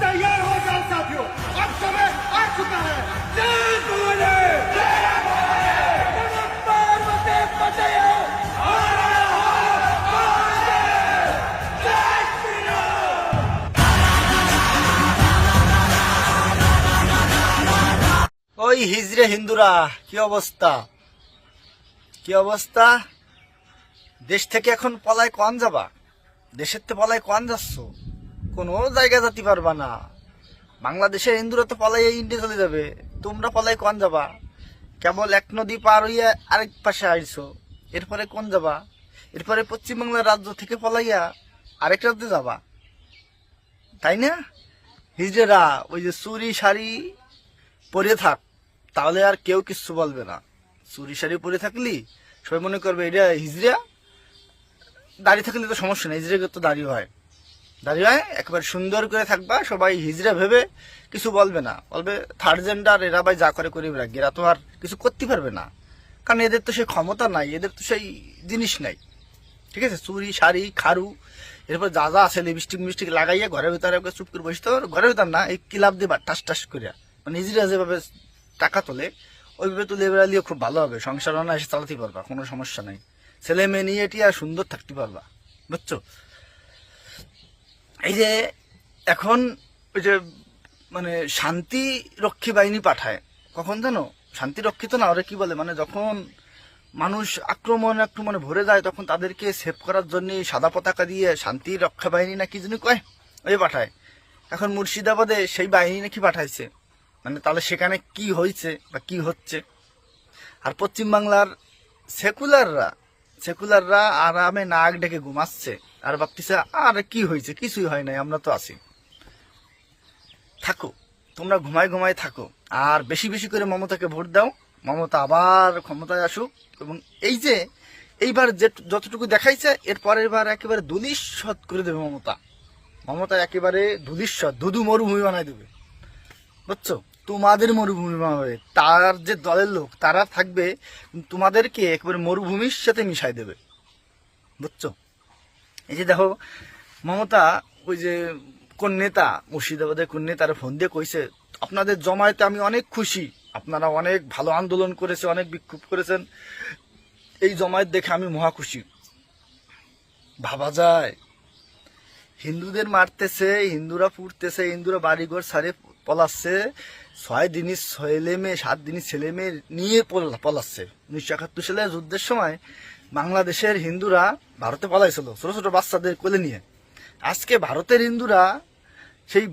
तैयार हो जाओ साथियों, अब समय आ चुका है। जय भोले, जय भोले, नमः पार्वती पते, हर हर महादेव, जय श्री राम। ওই হিজড়ে হিন্দুরা, কি অবস্থা? কি অবস্থা? দেশ থেকে এখন পলায় কোন যাবা? দেশের তো পলায় কোন যাচ্ছ? কোনো জায়গা যেতে পারবা না। বাংলাদেশের হিন্দুরা তো পলাই ইন্ডিয়া চলে যাবে, তোমরা পলাই কোন যাবা? কেবল এক নদী পার হইয়া আরেক পাশে আইছো, এরপরে কোন যাবা? এরপরে পশ্চিমবাংলার রাজ্য থেকে পলাইয়া আরেক রাজ্যে যাবা, তাই না? হিজড়েরা ওই যে চুরি শাড়ি পরে থাক, তাহলে আর কেউ কিছু বলবে না। চুরি শাড়ি পরে থাকলি সবাই মনে করবে এটা হিজড়া। দাড়ি থাকলে তো সমস্যা নেই, হিজড়া তো দাড়ি হয়, একেবারে সুন্দর করে থাকবা, সবাই হিজড়া ভেবে কিছু বলবে না। বলবে থার্ড জেন্ডার, এরা ভাই যা করে করি রাখবে, এরা তো আর কিছু করতে পারবে না, কারণ এদের তো সেই ক্ষমতা নাই, এদের তো সেই জিনিস নাই। ঠিক আছে, চুরি শাড়ি খারু, এরপর যা যা আছে লিপস্টিক মিস্টিক লাগাইয়া ঘরের ভিতরে চুপ করে বসতে হবে। ঘরের ভিতর না, এই ক্লাব দিবা টাস টাস করিয়া, মানে হিজড়া যেভাবে টাকা তোলে ওইভাবে তুলে বেড়ালিও খুব ভালো হবে, সংসার না এসে চালাতে পারবা, কোনো সমস্যা নাই। ছেলে মেয়ে নিয়ে এটি আর সুন্দর থাকতে পারবা, বুঝছো? এই যে এখন ওই যে মানে শান্তি রক্ষী বাহিনী পাঠায়, কখন জানো? শান্তি রক্ষী তো না, ওরা কি বলে, মানে যখন মানুষ আক্রমণে ভরে যায় তখন তাদেরকে সেভ করার জন্য সাদা পতাকা দিয়ে শান্তি রক্ষা বাহিনী না কি জানি কয়, ওই পাঠায়। এখন মুর্শিদাবাদে সেই বাহিনী নাকি পাঠাইছে, মানে তাহলে সেখানে কি হয়েছে বা কি হচ্ছে? আর পশ্চিমবাংলার সেকুলাররা আরামে নাক ডেকে ঘুমাচ্ছে, আর ভাবতেছে আর কি হয়েছে, কিছুই হয় নাই, আমরা তো আছি। থাকো তোমরা, ঘুমায় থাকো, আর বেশি বেশি করে মমতাকে ভোট দাও। মমতা আবার ক্ষমতায় আসুক, এবং এই যে এইবার যে যতটুকু দেখাইছে এর পরের বার একেবারে ধূলিসাৎ করে দেবে মমতা একেবারে ধূলিসাৎ, ধুধু মরুভূমি বানাই দেবে, বুঝছো? তোমাদের মরুভূমি বানাবে, তার যে দলের লোক তারা থাকবে, তোমাদেরকে একেবারে মরুভূমির সাথে মিশাই দেবে, বুঝছো? এই যে দেখো মমতা, ওই যে কোন নেতা, মুর্শিদাবাদের কোন নেতারা ফোন দিয়ে কইছে আপনাদের জমায়েতে আমি অনেক খুশি, আপনারা অনেক ভালো আন্দোলন করেছে, অনেক বিক্ষোভ করেছেন, এই জমায়েত দেখে আমি মহা খুশি। ভাবা যায়, হিন্দুদের মারতেছে, হিন্দুরা পুড়তেছে, হিন্দুরা বাড়িঘর ছাড়ে পলাচ্ছে, 7 দিনই ছেলে মেয়ে নিয়ে পলাচ্ছে। 1971 সালে যুদ্ধের সময় বাংলাদেশের হিন্দুরা ভারতে পলাইছিল ছোট ছোট বাচ্চাদের কোলে নিয়ে। আজকে ভারতের হিন্দুরা সেই